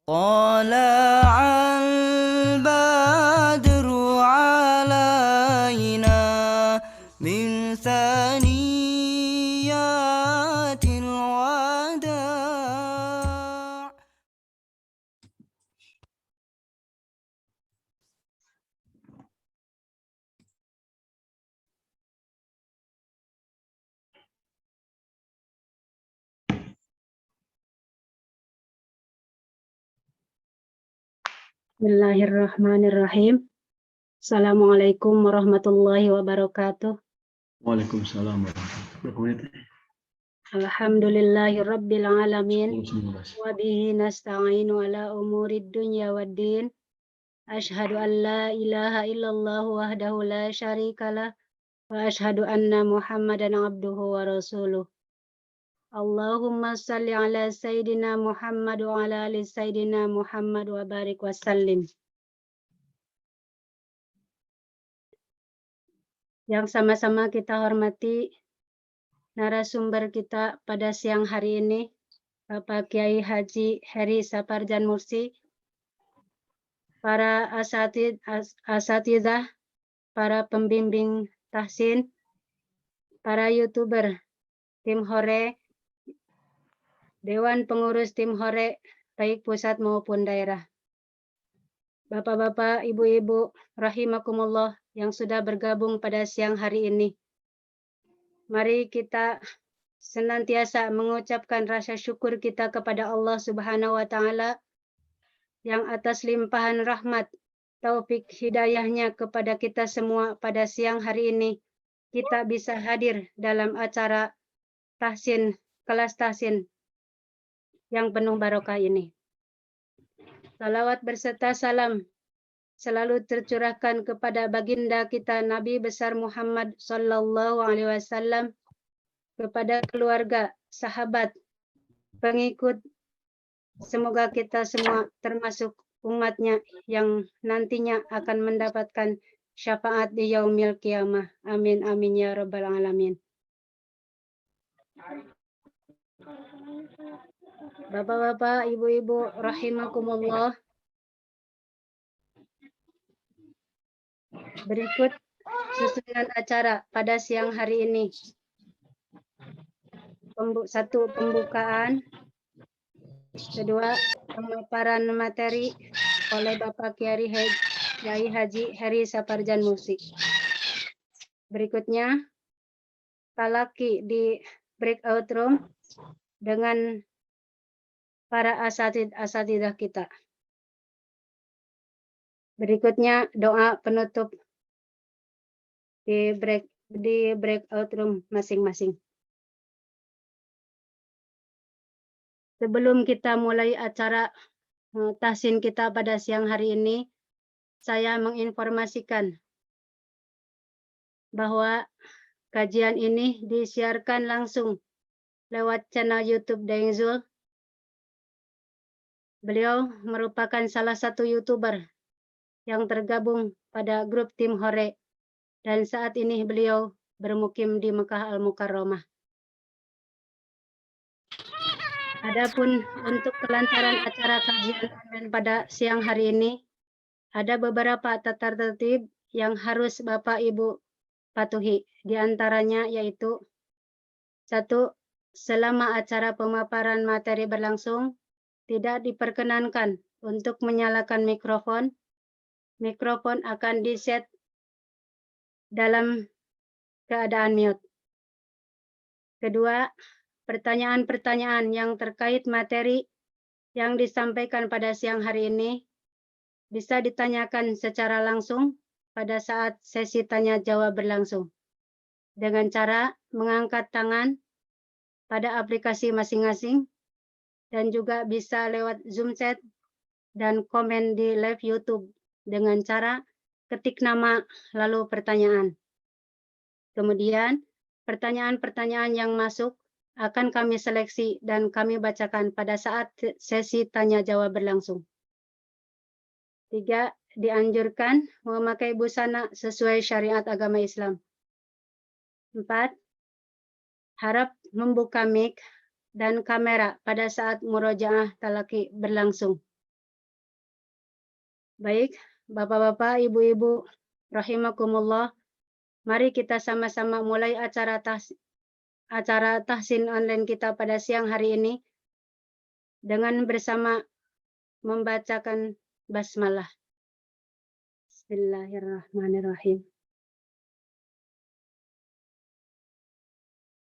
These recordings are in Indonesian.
طلع البدر علينا من ثنيات الوداع. Bismillahirrahmanirrahim. Assalamualaikum warahmatullahi wabarakatuh. Waalaikumsalam warahmatullahi wabarakatuh. Alhamdulillahi rabbil alamin. 19. Wa bihi nasta'inu ala umurid dunya waddin. Ashhadu an la ilaha illallah wahdahu la syarikalah. Wa ashhadu anna Muhammadan abduhu wa rasuluh. Allahumma salli ala Sayyidina Muhammad wa ala ali Sayyidina Muhammad wa barik wa sallim. Yang sama-sama kita hormati narasumber kita pada siang hari ini, Bapak Kiai Haji Heri Saparjan Mursi, para asatidzah, para pembimbing tahsin, para YouTuber, tim Hore, Dewan Pengurus tim Hore, baik pusat maupun daerah. Bapak-bapak, ibu-ibu, rahimakumullah yang sudah bergabung pada siang hari ini. Mari kita senantiasa mengucapkan rasa syukur kita kepada Allah Subhanahu wa Ta'ala yang atas limpahan rahmat, taufik hidayahnya kepada kita semua pada siang hari ini. Kita bisa hadir dalam acara tahsin, kelas tahsin yang penuh barokah ini. Salawat berserta salam selalu tercurahkan kepada baginda kita Nabi besar Muhammad Sallallahu Alaihi Wasallam, kepada keluarga, sahabat, pengikut. Semoga kita semua termasuk umatnya yang nantinya akan mendapatkan syafaat di yaumil qiyamah. Amin amin ya rabbal alamin. Bapak-bapak, ibu-ibu, rahimakumullah. Berikut susunan acara pada siang hari ini. Satu, pembukaan. Kedua, pemaparan materi oleh Bapak Kiai Haji Heri Saparjan Mursi. Berikutnya, talaki di breakout room dengan para asatidzah kita. Berikutnya, doa penutup di breakout room masing-masing. Sebelum kita mulai acara tahsin kita pada siang hari ini, saya menginformasikan bahwa kajian ini disiarkan langsung lewat channel YouTube Daeng Zul. Beliau merupakan salah satu YouTuber yang tergabung pada grup tim Hore, dan saat ini beliau bermukim di Mekah Al-Mukarramah. Adapun untuk kelancaran acara kajian online pada siang hari ini, ada beberapa tata tertib yang harus Bapak Ibu patuhi. Di antaranya yaitu: 1. Selama acara pemaparan materi berlangsung, tidak diperkenankan untuk menyalakan mikrofon. Mikrofon akan di-set dalam keadaan mute. Kedua, pertanyaan-pertanyaan yang terkait materi yang disampaikan pada siang hari ini bisa ditanyakan secara langsung pada saat sesi tanya jawab berlangsung dengan cara mengangkat tangan pada aplikasi masing-masing, dan juga bisa lewat Zoom chat dan komen di live YouTube dengan cara ketik nama lalu pertanyaan. Kemudian pertanyaan-pertanyaan yang masuk akan kami seleksi dan kami bacakan pada saat sesi tanya jawab berlangsung. 3. Dianjurkan memakai busana sesuai syariat agama Islam. 4. Harap membuka mic dan kamera pada saat murojaah talaki berlangsung. Baik, Bapak-bapak, Ibu-ibu, rahimakumullah, mari kita sama-sama mulai acara tahsin online kita pada siang hari ini dengan bersama membacakan basmalah. Bismillahirrahmanirrahim.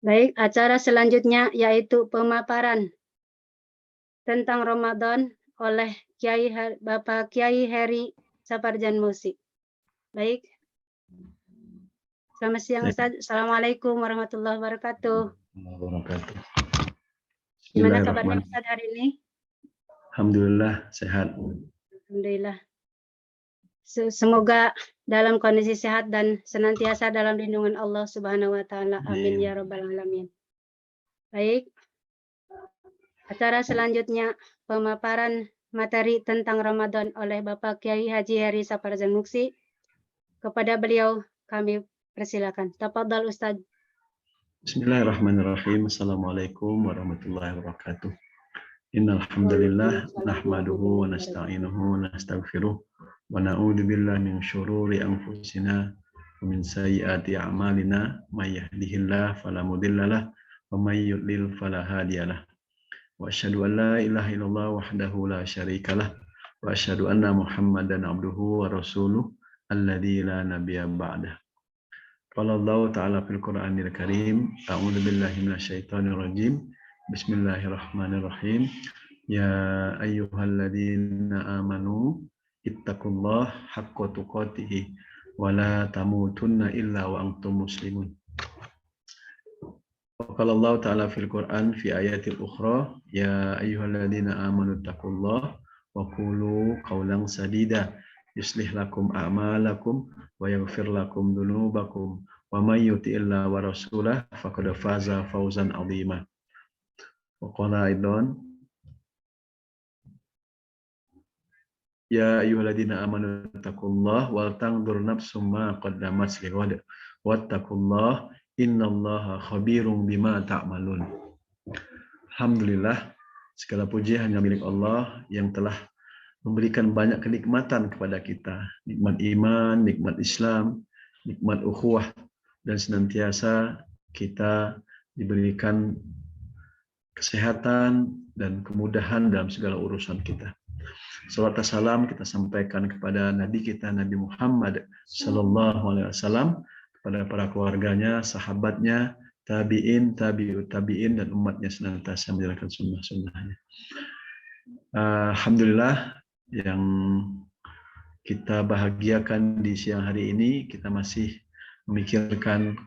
Baik, acara selanjutnya yaitu pemaparan tentang Ramadan oleh Bapak Kiai Heri Saparjan Musi. Baik. Selamat siang Ustaz. Assalamualaikum warahmatullahi wabarakatuh. Gimana kabarnya Ustaz hari ini? Alhamdulillah sehat. Alhamdulillah. Semoga dalam kondisi sehat dan senantiasa dalam lindungan Allah Subhanahu wa taala. Amin ya rabbal alamin. Baik. Acara selanjutnya pemaparan materi tentang Ramadan oleh Bapak Kiai Haji Heri Saparjan Musi. Kepada beliau kami persilakan. Tafadhal Ustaz. Bismillahirrahmanirrahim. Assalamualaikum warahmatullahi wabarakatuh. Innal hamdalillah nahmaduhu wa nasta'inuhu wa nastaghfiruh wa na'udzu billahi min syururi anfusina wa min sayyiati a'malina may yahdihillahu fala mudhillalah wa may yudlil fala hadiyalah. Wa asyhadu an la ilaha illallah wahdahu la syarikalah wa asyhadu anna Muhammadan abduhu wa rasuluh alladzi la nabiyya ba'dah. Qala Allah ta'ala fil Qur'anil Karim, a'udzu billahi minasyaitonir rajim. Bismillahirrahmanirrahim. Ya ayyuhalladzina amanu ittaqullaha haqqa tuqatih wa la tamutunna illa wa antum muslimun. Wa qala Allah ta'ala fil Qur'an fi ayatil ukhra, ya ayyuhalladzina amanu ittaqullaha wa qulu qawlan sadida yuslih lakum a'malakum wa yaghfir lakum dzunubakum wa may yuti'illah wa rasulah faqad faza fawzan 'azima. Wa qala aidan ya ayyuhalladzina amanu taqullaha wal tanzur nafsum ma qaddamat lighad wattaqullaha innallaha khabirum bima ta'malun. Alhamdulillah, segala puji hanya milik Allah yang telah memberikan banyak kenikmatan kepada kita, nikmat iman, nikmat Islam, nikmat ukhuwah, dan senantiasa kita diberikan kesehatan dan kemudahan dalam segala urusan kita. Salawat dan salam kita sampaikan kepada Nabi kita Nabi Muhammad sallallahu alaihi wasallam, kepada para keluarganya, sahabatnya, tabi'in, tabi'ut tabi'in, dan umatnya senantiasa menjalankan sunnah-sunnahnya. Alhamdulillah, yang kita bahagiakan di siang hari ini, kita masih memikirkan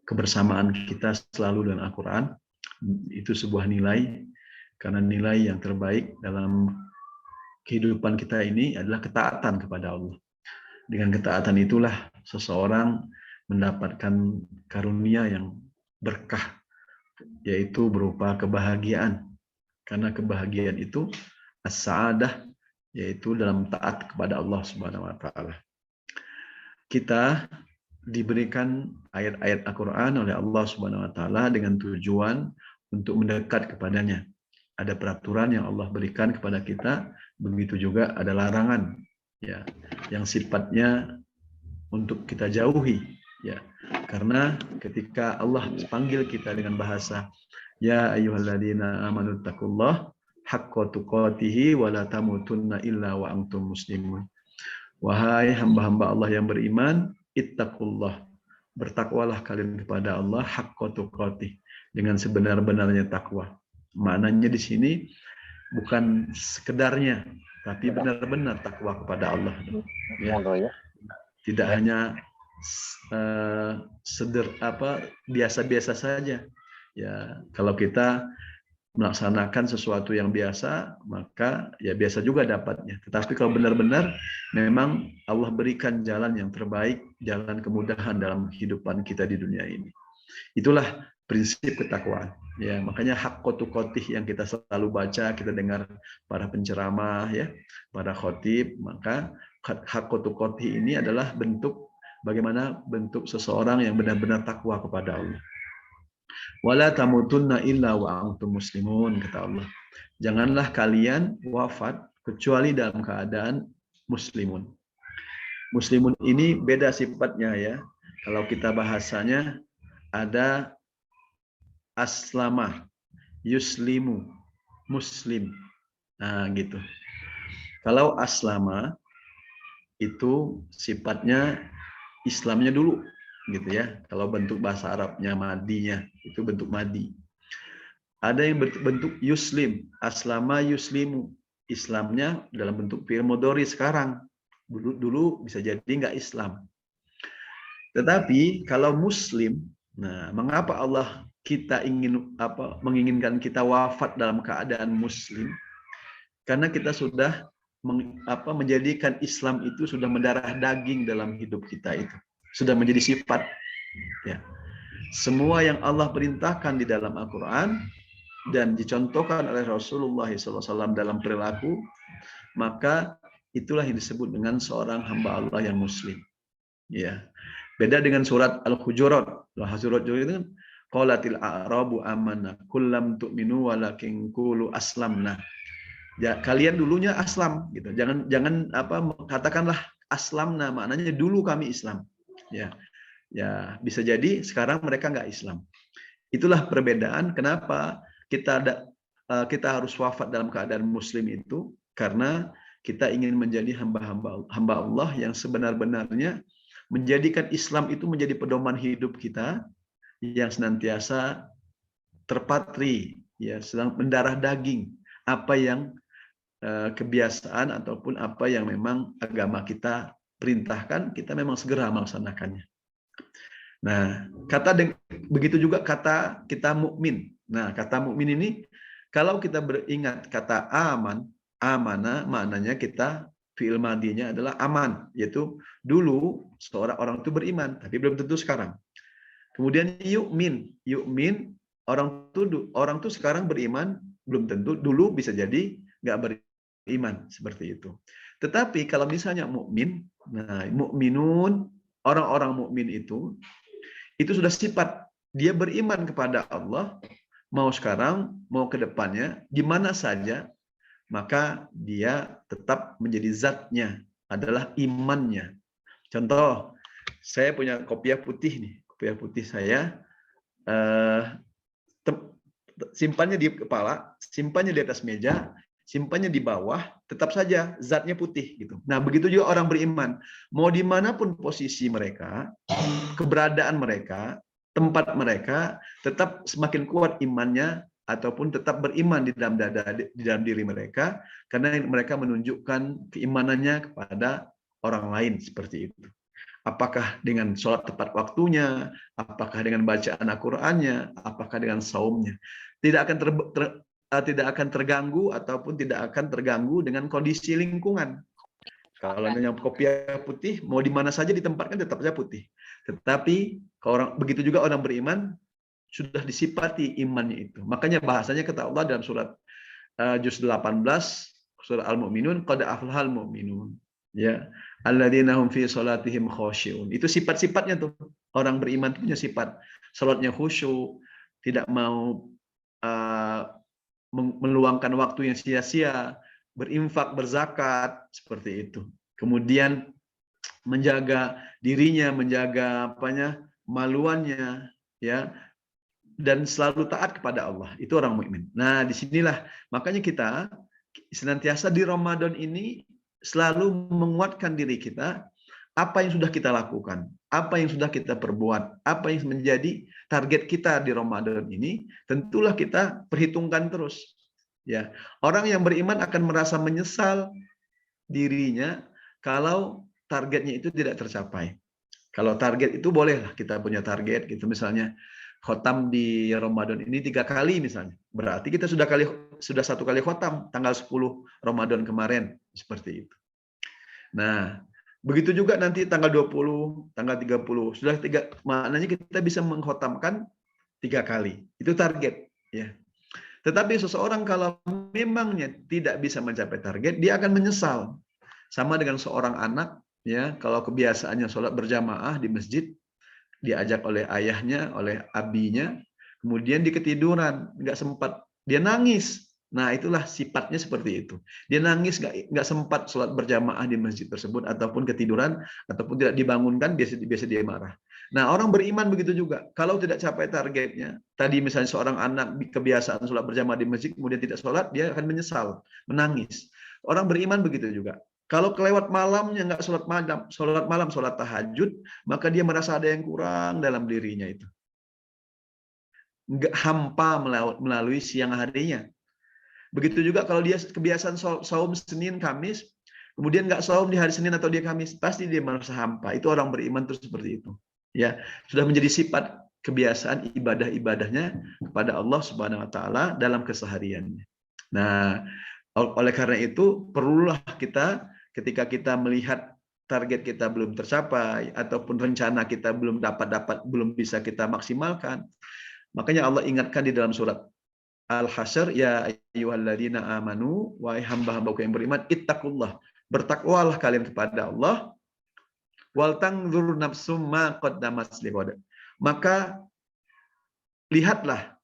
kebersamaan kita selalu dengan Al-Quran. Itu sebuah nilai, karena nilai yang terbaik dalam kehidupan kita ini adalah ketaatan kepada Allah. Dengan ketaatan itulah seseorang mendapatkan karunia yang berkah, yaitu berupa kebahagiaan. Karena kebahagiaan itu as-sa'adah, yaitu dalam taat kepada Allah Subhanahu wa taala. Kita diberikan ayat-ayat Al-Quran oleh Allah Subhanahu wa taala dengan tujuan untuk mendekat kepadanya. Ada peraturan yang Allah berikan kepada kita, begitu juga ada larangan ya yang sifatnya untuk kita jauhi ya. Karena ketika Allah panggil kita dengan bahasa ya ayyuhalladzina amanu taqullaha haqqa tuqatih wa la tamutunna illa wa antum muslimun. Wahai hamba-hamba Allah yang beriman, ittaqullah, bertakwalah kalian kepada Allah haqqa tuqatih, dengan sebenar-benarnya takwa. Maknanya di sini bukan sekedarnya, tapi benar-benar takwa kepada Allah. Ya. Tidak hanya biasa-biasa saja. Ya, kalau kita melaksanakan sesuatu yang biasa, maka ya biasa juga dapatnya. Tetapi kalau benar-benar memang Allah berikan jalan yang terbaik, jalan kemudahan dalam kehidupan kita di dunia ini. Itulah prinsip ketakwaan. Ya, makanya haqqa tuqatih yang kita selalu baca, kita dengar para penceramah ya, para khatib, maka haqqa tuqatih ini adalah bentuk bagaimana bentuk seseorang yang benar-benar takwa kepada Allah. Wala tamutunna illa wa antum muslimun, kata Allah. Janganlah kalian wafat kecuali dalam keadaan muslimun. Muslimun ini beda sifatnya ya. Kalau kita bahasanya ada aslama, yuslimu, muslim. Nah, gitu. Kalau aslama itu sifatnya Islamnya dulu gitu ya. Kalau bentuk bahasa Arabnya madinya itu bentuk madi. Ada yang bentuk yuslim, aslama yuslimu. Islamnya dalam bentuk fi'il mudhari sekarang. Dulu bisa jadi nggak Islam. Tetapi kalau muslim, nah mengapa Allah kita menginginkan kita wafat dalam keadaan muslim? Karena kita sudah menjadikan Islam itu sudah mendarah daging dalam hidup kita itu. Sudah menjadi sifat. Ya. Semua yang Allah perintahkan di dalam Al-Quran dan dicontohkan oleh Rasulullah SAW dalam perilaku, maka itulah yang disebut dengan seorang hamba Allah yang muslim. Ya. Beda dengan surat Al-Hujurat. Al-Hujurat itu kan qalatil a'rabu amanna kullam tu'minu walakin qulu aslamna. Ya, kalian dulunya aslam gitu. Jangan katakanlah aslamna, maknanya dulu kami Islam. Ya. Ya, bisa jadi sekarang mereka nggak Islam. Itulah perbedaan kenapa kita harus wafat dalam keadaan muslim itu, karena kita ingin menjadi hamba Allah yang sebenar-benarnya menjadikan Islam itu menjadi pedoman hidup kita yang senantiasa terpatri, ya, sedang mendarah daging apa yang kebiasaan ataupun apa yang memang agama kita perintahkan, kita memang segera melaksanakannya. Nah, begitu juga kata kita mukmin. Nah, kata mukmin ini kalau kita beringat kata amana maknanya kita fi'il madinya adalah aman, yaitu dulu seorang orang itu beriman, tapi belum tentu sekarang. Kemudian yu'min orang tuh sekarang beriman, belum tentu, dulu bisa jadi nggak beriman, seperti itu. Tetapi kalau misalnya mukmin, nah mukminun, orang-orang mukmin itu sudah sifat dia beriman kepada Allah, mau sekarang mau ke depannya di mana saja, maka dia tetap menjadi zatnya adalah imannya. Contoh, saya punya kopiah putih nih, kopiah putih saya simpannya di kepala, simpannya di atas meja, simpannya di bawah, tetap saja zatnya putih gitu. Nah, begitu juga orang beriman, mau dimanapun posisi mereka, keberadaan mereka, tempat mereka, tetap semakin kuat imannya ataupun tetap beriman di dalam diri mereka, karena mereka menunjukkan keimanannya kepada orang lain, seperti itu. Apakah dengan sholat tepat waktunya, apakah dengan bacaan Al-Qur'annya, apakah dengan saumnya. Tidak akan terganggu ataupun tidak akan terganggu dengan kondisi lingkungan. Kalau yang kopiah putih, mau di mana saja ditempatkan tetap saja putih. Tetapi begitu juga orang beriman sudah disifati imannya itu. Makanya bahasanya kata Allah dalam surat juz 18 surat Al-Mu'minun, qad aflahal mu'minun. Ya, alladzina hum fi salatihim khashi'un. Itu sifat-sifatnya tuh. Orang beriman punya sifat. Salatnya khusyuk, tidak mau meluangkan waktu yang sia-sia, berinfak, berzakat, seperti itu. Kemudian menjaga dirinya, menjaga maluannya, ya, dan selalu taat kepada Allah. Itu orang mukmin. Nah, disinilah makanya kita senantiasa di Ramadan ini selalu menguatkan diri kita, apa yang sudah kita lakukan, apa yang sudah kita perbuat, apa yang menjadi target kita di Ramadan ini, tentulah kita perhitungkan terus. Ya, orang yang beriman akan merasa menyesal dirinya kalau targetnya itu tidak tercapai. Kalau target itu bolehlah kita punya target, gitu misalnya khotam di Ramadan ini 3 kali misalnya, berarti kita sudah 1 kali khotam tanggal 10 Ramadan kemarin, seperti itu. Nah, begitu juga nanti tanggal 20, tanggal 30, sudah 3, maknanya kita bisa mengkhotamkan 3 kali. Itu target, ya. Tetapi seseorang kalau memangnya tidak bisa mencapai target, dia akan menyesal. Sama dengan seorang anak, ya, kalau kebiasaannya sholat berjamaah di masjid, diajak oleh ayahnya, oleh abinya, kemudian dia ketiduran, nggak sempat, dia nangis. Nah, itulah sifatnya seperti itu. Dia nangis, nggak sempat sholat berjamaah di masjid tersebut, ataupun ketiduran, ataupun tidak dibangunkan, biasa dia marah. Nah, orang beriman begitu juga. Kalau tidak capai targetnya, tadi misalnya seorang anak kebiasaan sholat berjamaah di masjid, kemudian tidak sholat, dia akan menyesal, menangis. Orang beriman begitu juga. Kalau kelewat malamnya nggak sholat malam, sholat tahajud, maka dia merasa ada yang kurang dalam dirinya itu. Nggak hampa melalui siang harinya. Begitu juga kalau dia kebiasaan saum Senin, Kamis, kemudian nggak saum di hari Senin atau di Kamis, pasti dia merasa hampa. Itu orang beriman terus seperti itu. Ya, sudah menjadi sifat kebiasaan ibadah-ibadahnya kepada Allah Subhanahu wa taala dalam kesehariannya. Nah, oleh karena itu perlulah kita ketika kita melihat target kita belum tercapai ataupun rencana kita belum belum bisa kita maksimalkan, makanya Allah ingatkan di dalam surat Al-Hasyr, ya ayyuhalladzina amanu, wahai hamba-hambaku yang beriman, ittaqullah, bertakwalah kalian kepada Allah, wal tanzur nafsum ma qaddamat lighad. Maka lihatlah,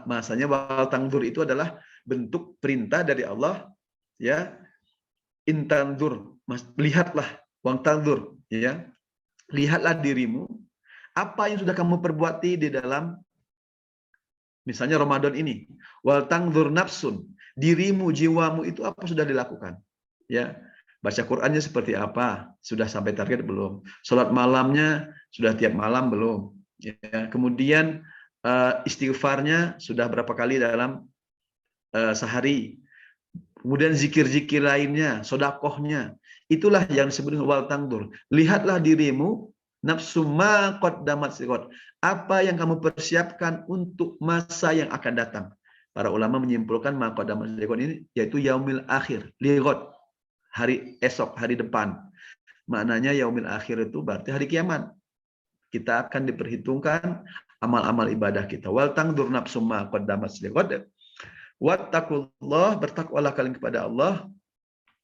masanya wal tanzur itu adalah bentuk perintah dari Allah, ya. Intanzur, lihatlah, wal tanzur, ya. Lihatlah dirimu, apa yang sudah kamu perbuati di dalam misalnya Ramadan ini, wal tangdzur nafsun, dirimu, jiwamu itu apa sudah dilakukan? Ya, baca Qur'annya seperti apa? Sudah sampai target belum? Salat malamnya sudah tiap malam belum? Ya, kemudian istighfarnya sudah berapa kali dalam sehari? Kemudian zikir-zikir lainnya, sodakohnya, itulah yang disebut wal tangdzur. Lihatlah dirimu, nafsu ma qaddamat lighad, apa yang kamu persiapkan untuk masa yang akan datang. Para ulama menyimpulkan ma qaddamat lighad ini yaitu yaumil akhir, lighad, hari esok, hari depan. Maknanya yaumil akhir itu berarti hari kiamat. Kita akan diperhitungkan amal-amal ibadah kita. Wal tangdzur nafsu ma qaddamat lighad. Wattaqullah, bertakwalah kalian kepada Allah.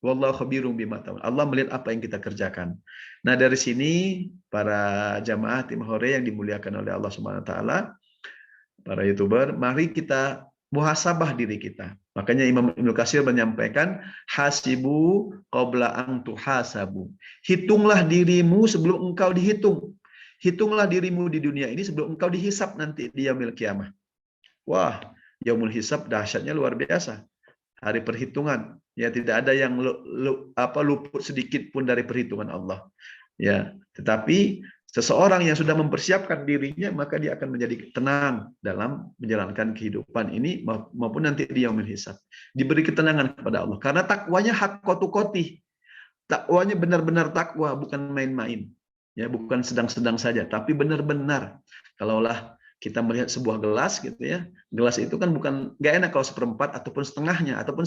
Wallahu khabirum bima ta'malun. Allah melihat apa yang kita kerjakan. Nah, dari sini para jamaah tim Hore yang dimuliakan oleh Allah Subhanahu wa taala, para YouTuber, mari kita muhasabah diri kita. Makanya Imam Ibnu Katsir menyampaikan hasibu qabla an tuhasabu. Hitunglah dirimu sebelum engkau dihitung. Hitunglah dirimu di dunia ini sebelum engkau dihisab nanti di yaumil kiamah. Wah, yaumul hisab dahsyatnya luar biasa. Hari perhitungan, ya tidak ada yang luput sedikit pun dari perhitungan Allah. Ya, tetapi seseorang yang sudah mempersiapkan dirinya, maka dia akan menjadi tenang dalam menjalankan kehidupan ini maupun nanti di yaumul hisab. Diberi ketenangan kepada Allah karena takwanya haqqatu qoti. Takwanya benar-benar takwa, bukan main-main. Ya, bukan sedang-sedang saja, tapi benar-benar. Kalaulah kita melihat sebuah gelas gitu ya, gelas itu kan bukan nggak enak kalau seperempat ataupun setengahnya ataupun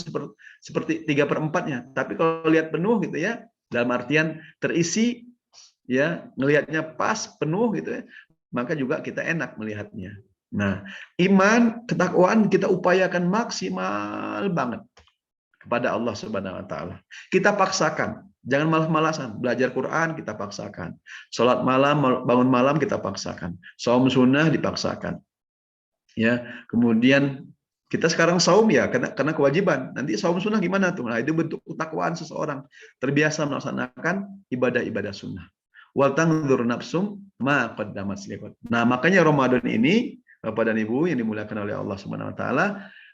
seperti 3/4-nya, tapi kalau lihat penuh gitu ya, dalam artian terisi ya, ngelihatnya pas penuh gitu ya, maka juga kita enak melihatnya. Nah, iman, ketakwaan kita upayakan maksimal banget kepada Allah Subhanahu wa taala. Kita paksakan. Jangan malas-malasan. Belajar Quran kita paksakan. Sholat malam, bangun malam kita paksakan. Saum sunnah dipaksakan. Ya, kemudian kita sekarang saum ya karena kewajiban. Nanti saum sunnah gimana tuh? Nah, itu bentuk ketakwaan seseorang terbiasa melaksanakan ibadah-ibadah sunnah. Wal tanzur nafsum ma qaddamat lighad. Nah, makanya Ramadan ini Bapak dan Ibu yang dimuliakan oleh Allah Subhanahu wa taala,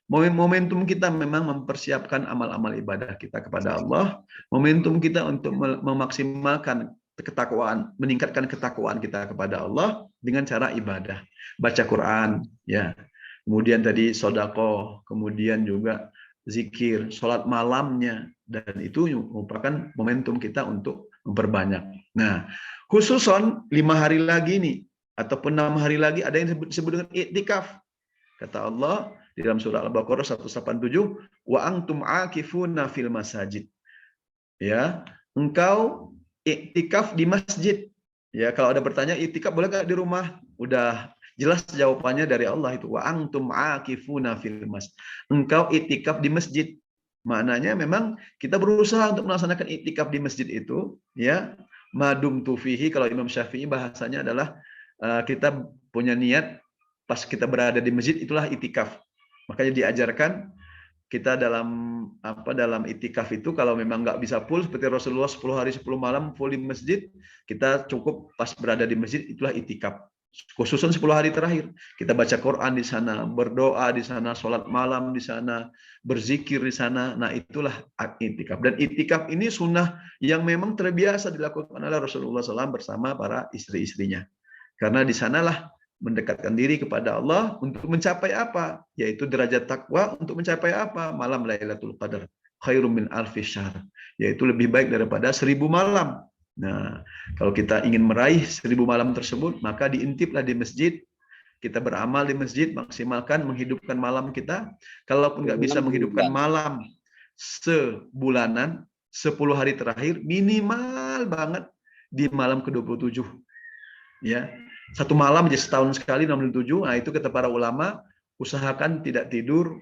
momentum kita memang mempersiapkan amal-amal ibadah kita kepada Allah. Momentum kita untuk memaksimalkan ketakwaan, meningkatkan ketakwaan kita kepada Allah dengan cara ibadah. Baca Quran, ya. Kemudian tadi sodako, kemudian juga zikir, sholat malamnya. Dan itu merupakan momentum kita untuk memperbanyak. Nah, khususon 5 hari lagi nih, ataupun 6 hari lagi ada yang disebut dengan iktikaf. Kata Allah di dalam surah Al-Baqarah 187, wa antum akifuna fil masajid. Ya, engkau iktikaf di masjid. Ya, kalau ada bertanya iktikaf boleh enggak di rumah? Udah jelas jawabannya dari Allah itu, wa antum akifuna fil masjid. Engkau iktikaf di masjid. Maknanya memang kita berusaha untuk melaksanakan iktikaf di masjid itu, ya. Madum tufihi, kalau Imam Syafi'i bahasanya adalah kita punya niat pas kita berada di masjid itulah itikaf. Makanya diajarkan kita dalam itikaf itu kalau memang nggak bisa full seperti Rasulullah 10 hari 10 malam full di masjid, kita cukup pas berada di masjid itulah itikaf. Khususnya 10 hari terakhir kita baca Quran di sana, berdoa di sana, sholat malam di sana, berzikir di sana. Nah itulah itikaf. Dan itikaf ini sunnah yang memang terbiasa dilakukan oleh Rasulullah SAW bersama para istri-istrinya. Karena di sanalah mendekatkan diri kepada Allah untuk mencapai apa? Yaitu derajat takwa untuk mencapai apa? Malam Lailatul Qadar. Khairum min alfi syahr. Yaitu lebih baik daripada 1000 malam. Nah, kalau kita ingin meraih 1000 malam tersebut, maka diintiplah di masjid. Kita beramal di masjid, maksimalkan menghidupkan malam kita. Kalaupun nggak bisa menghidupkan malam sebulanan, 10 hari terakhir, minimal banget di malam ke-27. Ya, satu malam aja setahun sekali 67. Nah itu kata para ulama, usahakan tidak tidur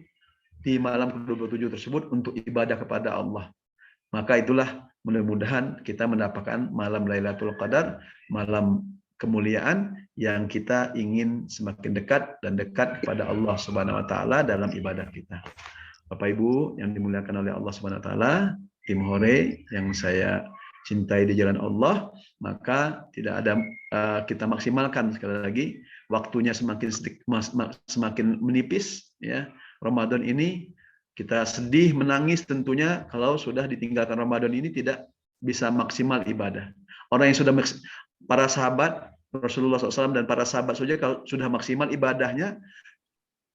di malam ke-27 tersebut untuk ibadah kepada Allah. Maka itulah mudah-mudahan kita mendapatkan malam Lailatul Qadar, malam kemuliaan yang kita ingin semakin dekat dan dekat kepada Allah Subhanahu wa taala dalam ibadah kita. Bapak Ibu yang dimuliakan oleh Allah Subhanahu wa taala, tim Hore yang saya cintai di jalan Allah, maka tidak ada kita maksimalkan sekali lagi waktunya semakin menipis ya. Ramadan ini kita sedih menangis tentunya kalau sudah ditinggalkan Ramadan ini tidak bisa maksimal ibadah. Orang yang sudah para sahabat Rasulullah SAW dan para sahabat saja kalau sudah maksimal ibadahnya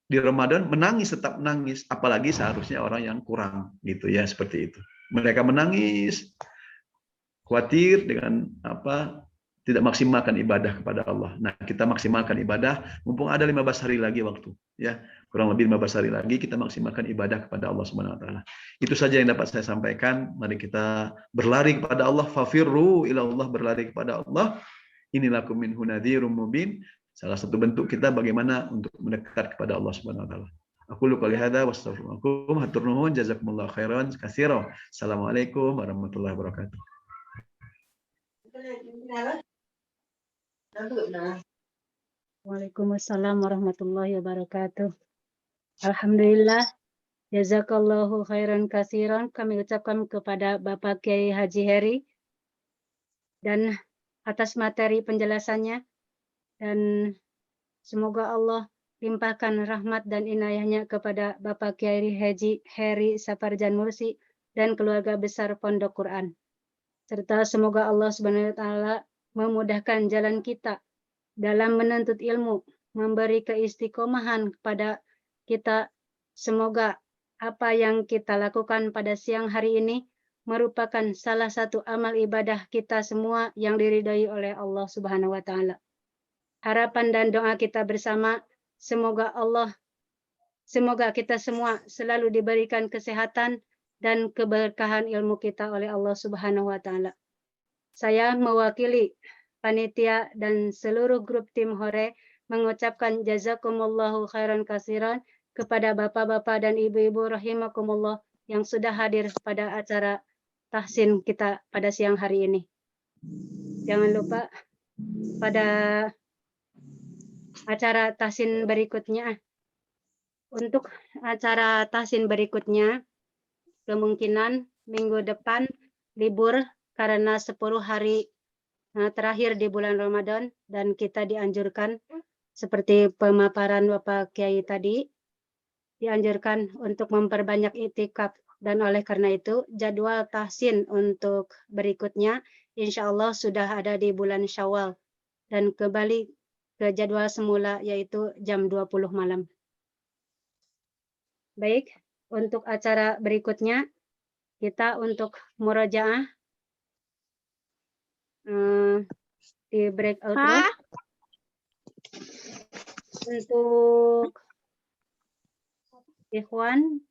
di Ramadan menangis, tetap menangis, apalagi seharusnya orang yang kurang gitu ya, seperti itu. Mereka menangis khawatir dengan tidak maksimalkan ibadah kepada Allah. Nah, kita maksimalkan ibadah mumpung ada 15 hari lagi waktu ya. Kurang lebih 15 hari lagi kita maksimalkan ibadah kepada Allah Subhanahu wa taala. Itu saja yang dapat saya sampaikan. Mari kita berlari kepada Allah, fafirru ila Allah, berlari kepada Allah. Inilakum minhu nadhirum mubin. Salah satu bentuk kita bagaimana untuk mendekat kepada Allah Subhanahu wa taala. Aku lupa lihada wastaghfirullahaladzim. Hatur nuhun, jazakumullah khairan katsiran. Assalamualaikum warahmatullahi wabarakatuh. Waalaikumsalam warahmatullahi wabarakatuh. Alhamdulillah, jazakallahu khairan katsiran. Kami ucapkan kepada Bapak Kiai Haji Heri dan atas materi penjelasannya, dan semoga Allah limpahkan rahmat dan inayahnya kepada Bapak Kiai Haji Heri Saparjan Mursi dan keluarga besar Pondok Quran. Serta semoga Allah Subhanahu wa taala memudahkan jalan kita dalam menuntut ilmu, memberi keistiqomahan kepada kita. Semoga apa yang kita lakukan pada siang hari ini merupakan salah satu amal ibadah kita semua yang diridhai oleh Allah Subhanahu wa taala. Harapan dan doa kita bersama, semoga kita semua selalu diberikan kesehatan dan keberkahan ilmu kita oleh Allah Subhanahu wa taala. Saya mewakili panitia dan seluruh grup tim Hore mengucapkan jazakumullahu khairan katsiran kepada bapak-bapak dan ibu-ibu rahimakumullah yang sudah hadir pada acara tahsin kita pada siang hari ini. Jangan lupa pada acara tahsin berikutnya. Untuk acara tahsin berikutnya, kemungkinan minggu depan libur karena 10 hari terakhir di bulan Ramadan, dan kita dianjurkan seperti pemaparan Bapak Kiai tadi, dianjurkan untuk memperbanyak itikaf, dan oleh karena itu jadwal tahsin untuk berikutnya insya Allah sudah ada di bulan Syawal dan kembali ke jadwal semula yaitu jam 20 malam. Baik, untuk acara berikutnya kita untuk murojaah di breakout room. Untuk Ikhwan,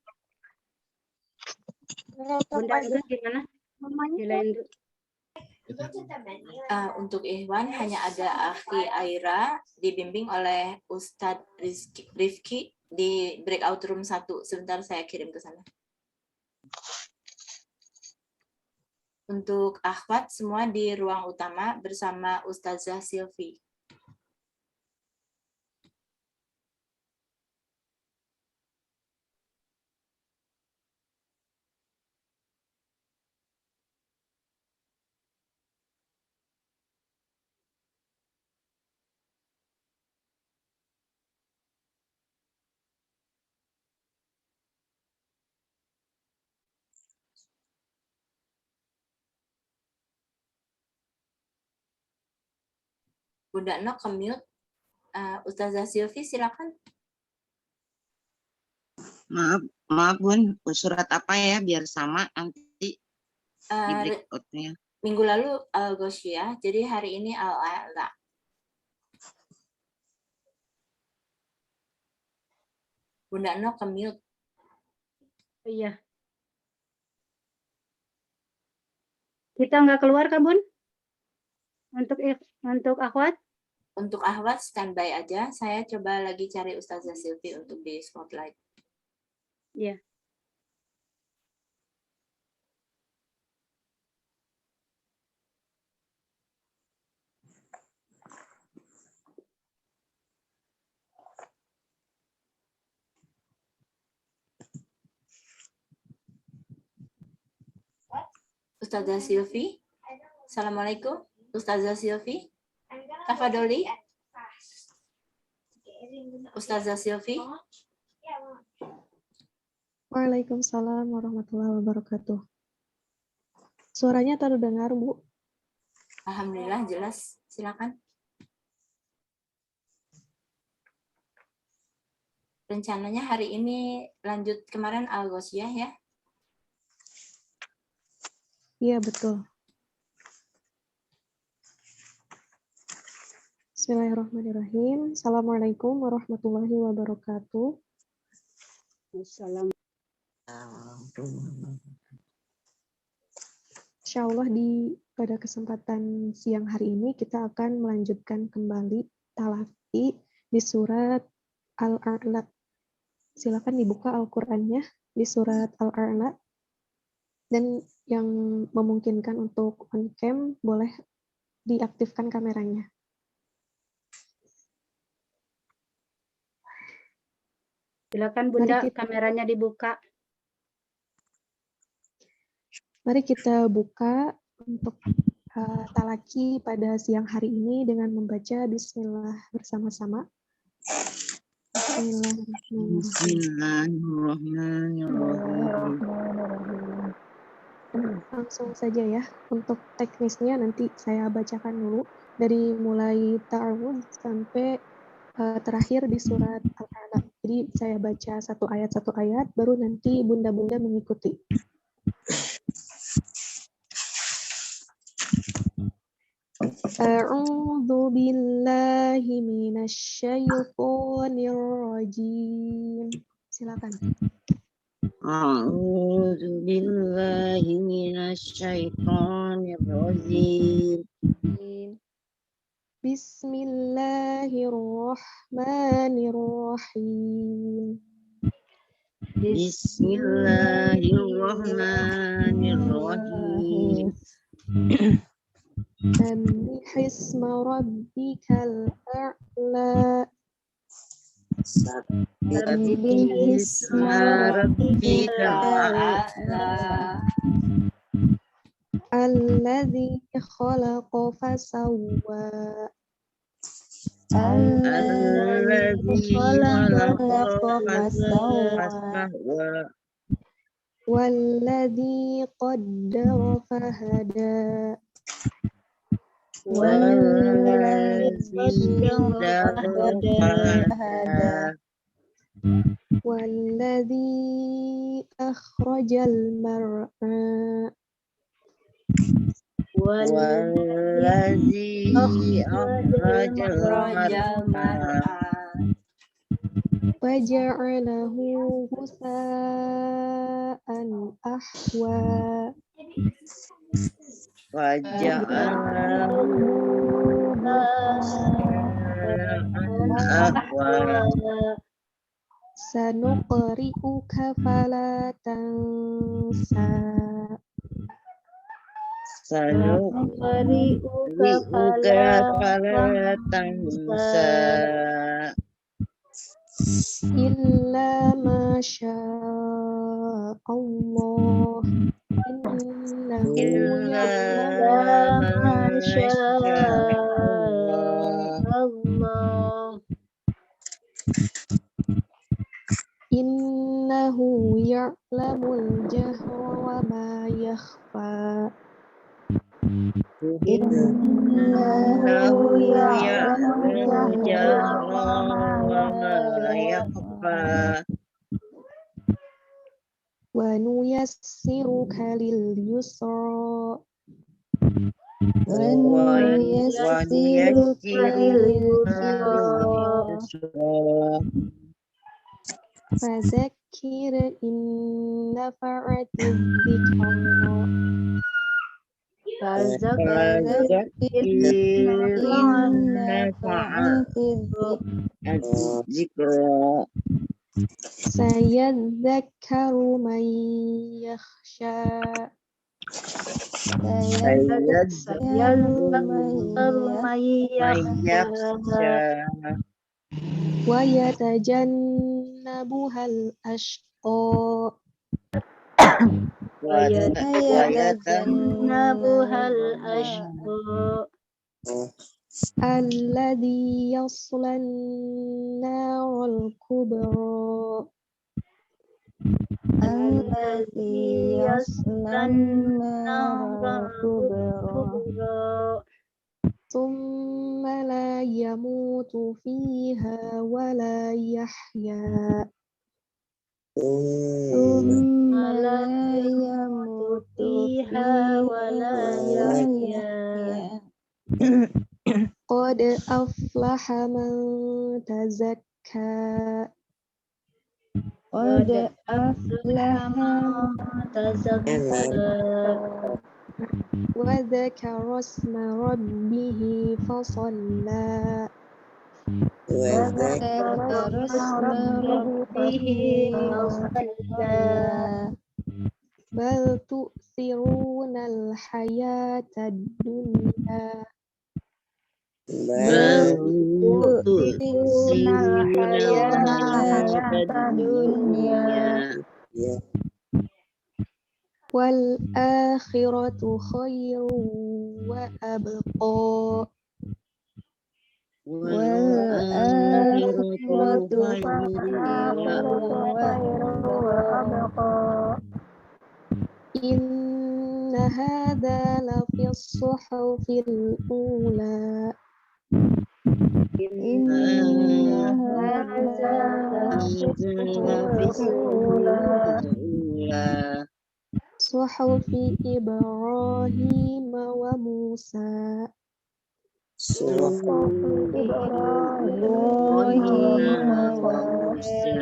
Bunda itu gimana? Untuk Ikhwan hanya ada Akhi Aira dibimbing oleh Ustadz Rifki di breakout room 1. Sebentar saya kirim ke sana. Untuk akhwat semua di ruang utama bersama Ustazah Silvi. Bunda Nok ke-mute. Ustazah Silvi silakan. Maaf Bun, surat apa ya biar sama nanti di Eh, breakout-nya. Minggu lalu Al-Ghoshiyah, jadi hari ini Al-A'la. Bunda Nok ke-mute. Iya. Kita nggak keluar kan, Bun? Untuk akhwat? Untuk Ahwat standby aja. Saya coba lagi cari Ustazah Silvi untuk di spotlight. Iya. Ustazah Silvi. Assalamualaikum. Ustazah Silvi. Tafadoli. Ustazah Silvi. Waalaikumsalam warahmatullahi wabarakatuh. Suaranya terdengar, Bu. Alhamdulillah jelas. Silakan. Rencananya hari ini lanjut kemarin Al-Ghoshiyah ya? Iya, betul. Bismillahirrahmanirrahim. Assalamualaikum warahmatullahi wabarakatuh. Insya Allah pada kesempatan siang hari ini kita akan melanjutkan kembali talaqi di surat Al-A'la. Silakan dibuka Al-Qur'annya di surat Al-A'la. Dan yang memungkinkan untuk on cam boleh diaktifkan kameranya. Silakan Bunda, Mari kameranya dibuka. Mari kita buka untuk talaki pada siang hari ini dengan membaca Bismillah bersama-sama. Bismillahirrahmanirrahim. Langsung saja ya. Untuk teknisnya nanti saya bacakan dulu dari mulai ta'awudz sampai terakhir di surat Al-A'la. Jadi saya baca satu ayat, baru nanti bunda-bunda mengikuti. A'udzu billahi minasyaitonir rajim. Silakan. A'udzu billahi minasyaitonir rajim. Bismillahirrahmanirrahim. Bismillahirrahmanirrahim. Sabbihisma rabbikal a'la. Sabbihisma rabbikal a'la. Alladzi khalaqa fasawwa. Alladzi khalaqa fasawwa. Walladzi qaddara fahada. Walladzi akhrajal mar'a. Walladzi akhrajal mar'a. Faja'alahu ghusa'an ahwa. Faja'alahu ghusa'an ahwa. Sanuqri'uka fala tansa. Sanuqri'uka fala tansa. Illa ma syaa Allah. Illa ma syaa Allah. Innahu ya'lamul jahra wa ma yakhfa. Innahu ya'lamu ya'lamu jahra jahra wa ma yakhfa. yakhfa. Wa nuyassiruka lil yusra. Wa Wa nuyassiruka lil nuyassiruka yusra. lil yusra. Fadzakir in nafa'ati dzikra. Fadzakir Fadzakir In nafa'ati nafa'ati dzikra. Sayadzakkaru man yakhsha. sayadzakkaru man Yakhsha Wa yatajannabuhal ashqa. wa Yatajannabuhal yatajannabuha ashqa. Alladhi yaslan narul kubra. alladzi yaslan naral kubra Thumma la yamutu fiha wa la yahya. thumma la Yamutu yamutu fiha wa la fiha yahya. Qad aflaha man tazakka. qad Qad aflaha aflaha man tazakka Wa dzakara isma rabbih fasalla. wa dzakara isma rabbih fasalla. Bal tu'thirunal hayatad dunya. bal Tu'thiruna tu'thiruna hayata dunya dunya Wal akhiratu khairun wa abqa. wal akhiratu khairun wa abqa. Inna hadza lafi as-suhufil ula. inna hadza Fis ula Suhufi Ibrahim wa Musa. Ibrahim wa Musa.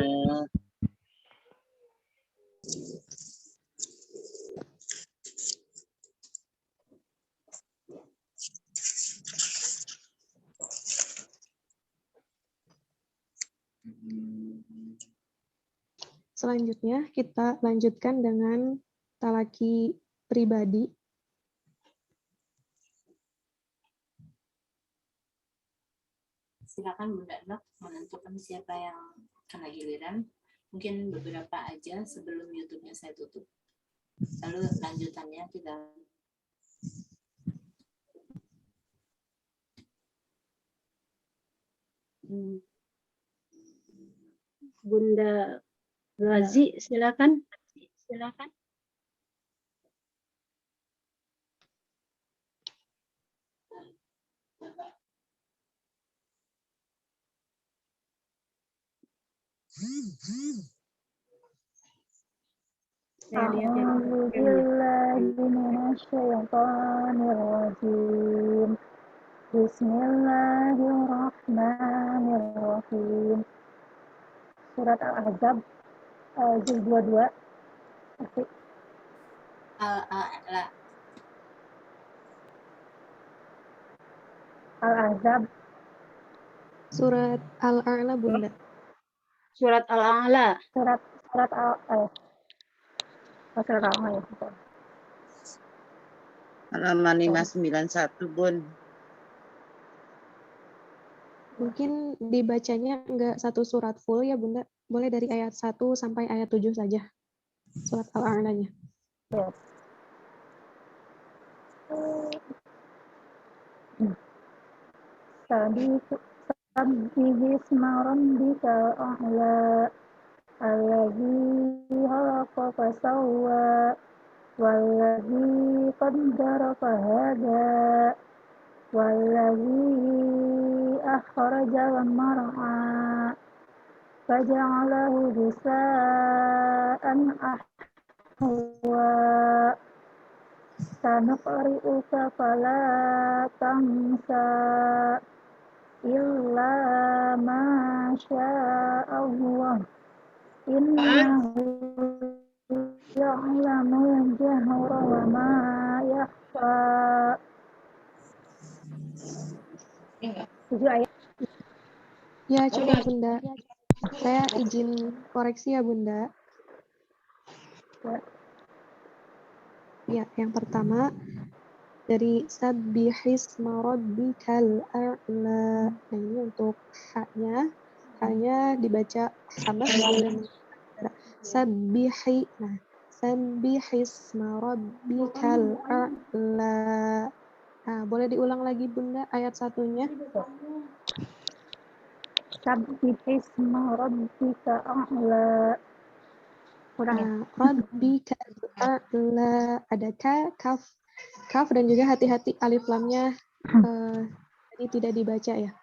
Selanjutnya kita lanjutkan dengan talaki pribadi. Silakan Bunda Nok menentukan siapa yang kena giliran. Mungkin beberapa aja sebelum YouTube-nya saya tutup. Lalu lanjutannya kita Bunda Razi, silakan. Saya lihat yang A'udzu billahi minasyaitonir rajim. Bismillahirrahmanirrahim. Surat Al-Ahzab juz 22. Oke. Al-A'la. Al-Ahzab Surat Al-A'la, Bunda. Surat Al-A'la. surat Al-A'la ya. Halaman 591, Bun. Mungkin dibacanya enggak satu surat full ya, Bunda. Boleh dari ayat 1 sampai ayat 7 saja. Surat Al-A'lanya. Yes. Sabbihisma rabbikal a'la alladzi khalaqa fasawwa والذي قدر فهدى والذي أخرج المرعى فجعله غثاء أحوى سنقرئك فلا تنسى إلا ما شاء الله إنه يعلم الجهر وما يخفى. 7 ayat. Ya, cukup Bunda. Saya izin koreksi ya Bunda. Ya. Ya, yang pertama dari sabbihisma rabbikal a'la. Nah, ini untuk haknya dibaca hamas dan sabbihi. Nah, sabbihisma rabbikal a'la. Nah, boleh diulang lagi Bunda ayat satunya? Sabbihisma rabbika a'la. Kurang ya? Rabbika a'la. Ada kaf dan juga hati-hati alif lamnya jadi tidak dibaca ya.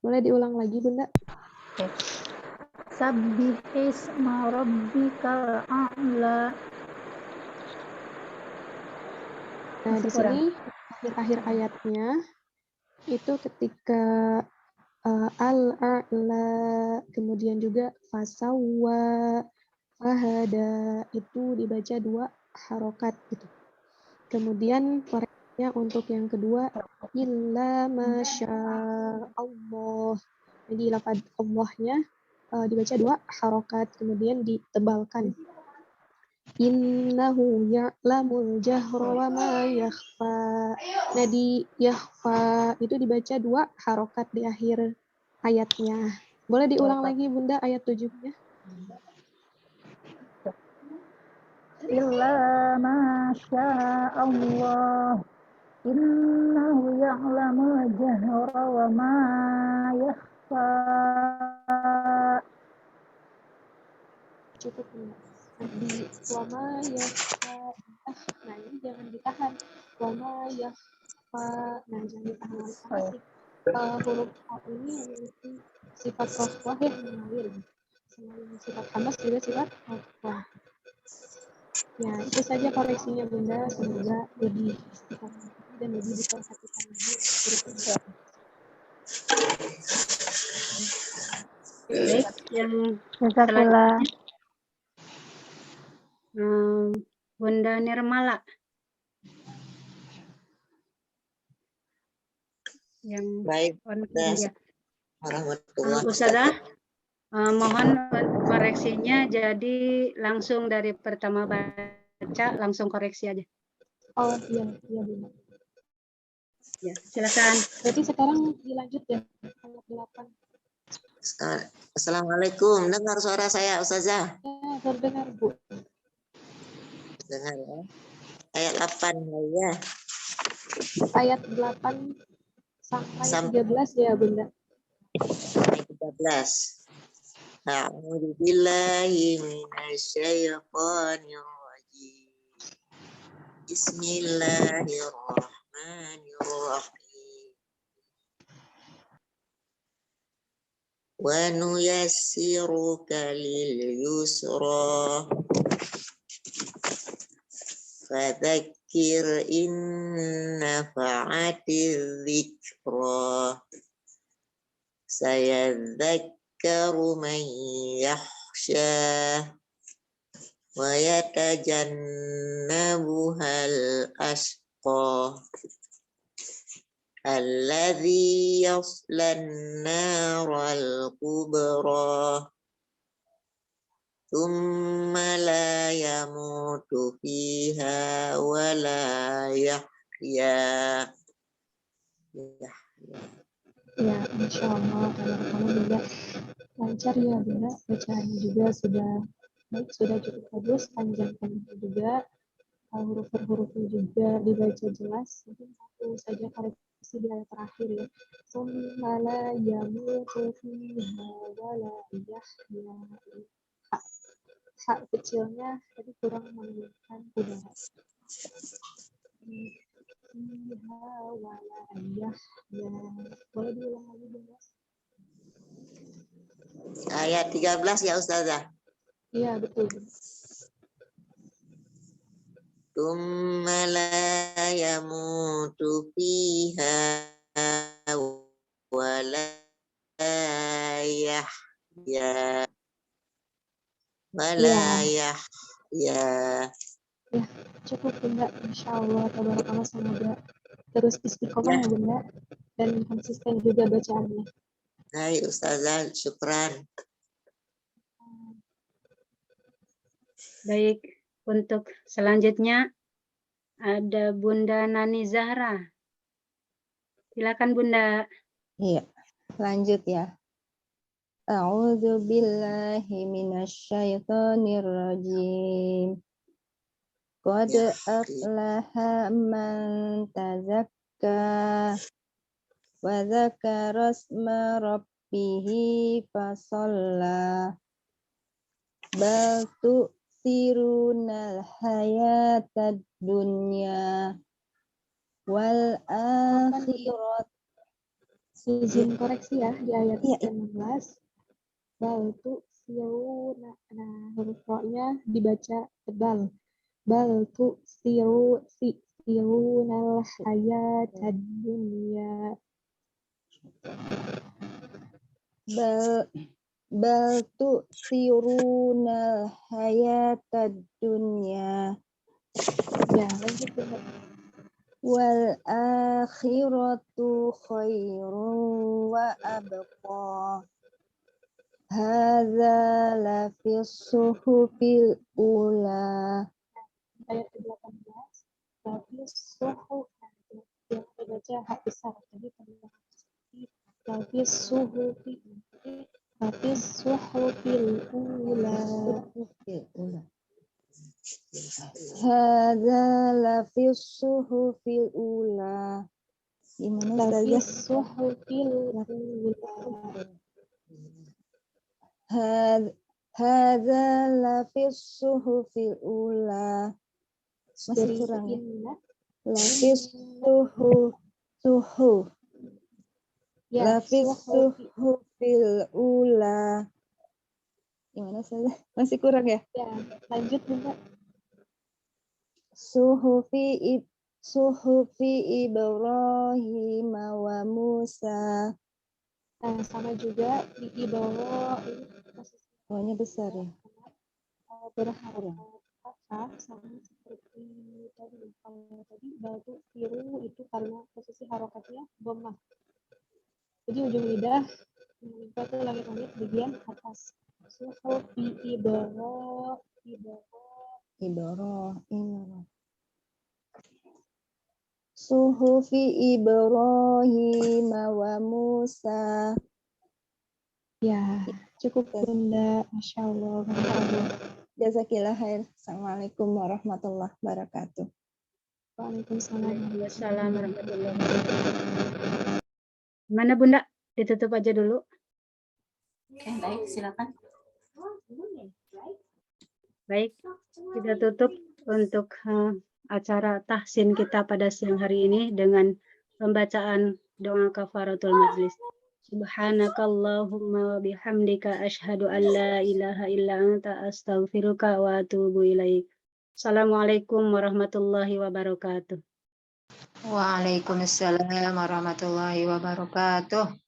Boleh diulang lagi Bunda? Oke. Sabbihisma rabbikal a'la. Nah, di Masih kurang. sini akhir-akhir ayatnya itu ketika al-a'la, kemudian juga fasawwa, fahada, itu dibaca 2 harokat gitu. Kemudian koreksinya untuk yang kedua, illa masya Allah. Jadi lafaz Allahnya dibaca 2 harokat, kemudian ditebalkan. Innahu ya'lamul jahra wa ma yakhfa. Nah, di yakhfa itu dibaca 2 harokat di akhir ayatnya. Boleh diulang lagi Bunda ayat 7-nya? Illa ma Allah innahu ya'lamul jahra wa ma yakhfa. Cukup Bunda. Di wama yakhfa. Nah, ini jangan ditahan. Wama yakhfa. Nah, jangan ditahan karena huruf A ini memiliki sifat khafwah yang mengalir. Selain sifat hamas juga sifat khafwah. Ya, itu saja koreksinya Bunda. Semoga lebih istiqomah dan lebih diperhatikan lagi huruf ini. Baik, yang Jazakallah. Bunda Nirmala. Yang Baik, ya. warahmatullahi Ustazah, mohon koreksinya jadi langsung dari pertama baca langsung koreksi aja. Oh iya Bunda. Ya, silakan. Berarti sekarang dilanjut ya ayat 8. Assalamualaikum, dengar suara saya Ustazah? Ya, terdengar Bu. Dengar ya. Ayat 8 ya. Ayat 8 sampai 13 ya Bunda. Sampai 13. A'udzu billahi minasyaitonir rajim. Bismillahirrahmanirrahim. Wa nuyassiruka lil yusra. Fadzakir in nafa'atiz dzikra. Sayadzakkaru man yakhsha wa yatajannabuhal ashqa alladzi yaslan naral kubra thumma la yamutu fiha wa la yahya. Ya, insya Allah kamu juga lancar ya Bunda. Bacaannya juga sudah baik, sudah cukup bagus, panjang-panjang juga. Huruf per hurufnya juga dibaca jelas. Mungkin satu saja koreksi di ayat terakhir ya. Tsumma la yamutu fiha wa la yahya. hak kecilnya tadi kurang menunjukkan udara. Fiha wala yahya. Boleh diulang lagi, Bunda? Ayat 13 ya Ustazah. Iya, betul. Tsumma la yamutu fiha wa la yahya. Wa la yahya. Cukup, Bunda. Insya Allah, tabarakallah, semoga terus istiqomah ya, Bunda, dan konsisten juga bacaannya. Hai Ustazah, syukran. Baik, untuk selanjutnya ada Bunda Nani Zahra. Silakan Bunda. Iya, lanjut ya. A'udzu billahi minasyaitonir rajim. Qad Ya. aflaha man tazakka wa dzakara isma rabbih fasalla. Bal tu'thirunal hayatad dunya wal akhirat. Izin koreksi ya, di ayat Iya, 16. Bal tu siruna. Nah, huruf ro-nya dibaca tebal. Bal tu sirunal hayatad dunya. Bal tu'thirunal hayatad dunya Ya, lanjut, Bunda. wal akhiratu khairun wa abqa. Hadza lafis suhufil ula. Ayat ke-18. Tapi suhuf. Yang dibaca hak besar. Tadi terlihat. Tapi suhufi. Tapi suhufil ula. Hadza lafis suhufil ula. Gimana Tapi Ustazah? suhufil ula. Hadza lafis suhufil ula. Masih Dari kurang ya? inna. Lafis suhuf. Ya, Lafis suhufi. suhufil ula. Gimana Ustazah? Masih kurang ya? Ya, lanjut, Bunda. Suhufi Ibrahim wa Musa. Nah, sama juga di bawah ini posisi Oh-nya besar ya? berharap fathah sama seperti tadi. Kalau tadi batu biru itu karena posisi harokatnya dhammah. Jadi ujung lidah menimpa ke langit-langit bagian atas. Suhufi Ibrahim. Suhufi Ibrahim wa Musa. Ya, cukup Bunda. Masya Allah. Masya Allah. Jazakillah khair. Assalamualaikum warahmatullahi wabarakatuh. Waalaikumsalam. Waalaikumsalam warahmatullahi wabarakatuh. Mana Bunda? Ditutup aja dulu. Oke, baik, silakan. Baik, kita tutup untuk acara tahsin kita pada siang hari ini dengan pembacaan doa kafaratul majlis. Subhanakallahumma wa bihamdika asyhadu an la ilaha illa anta astaghfiruka wa atubu ilaik. Assalamualaikum warahmatullahi wabarakatuh. Waalaikumsalam warahmatullahi wabarakatuh.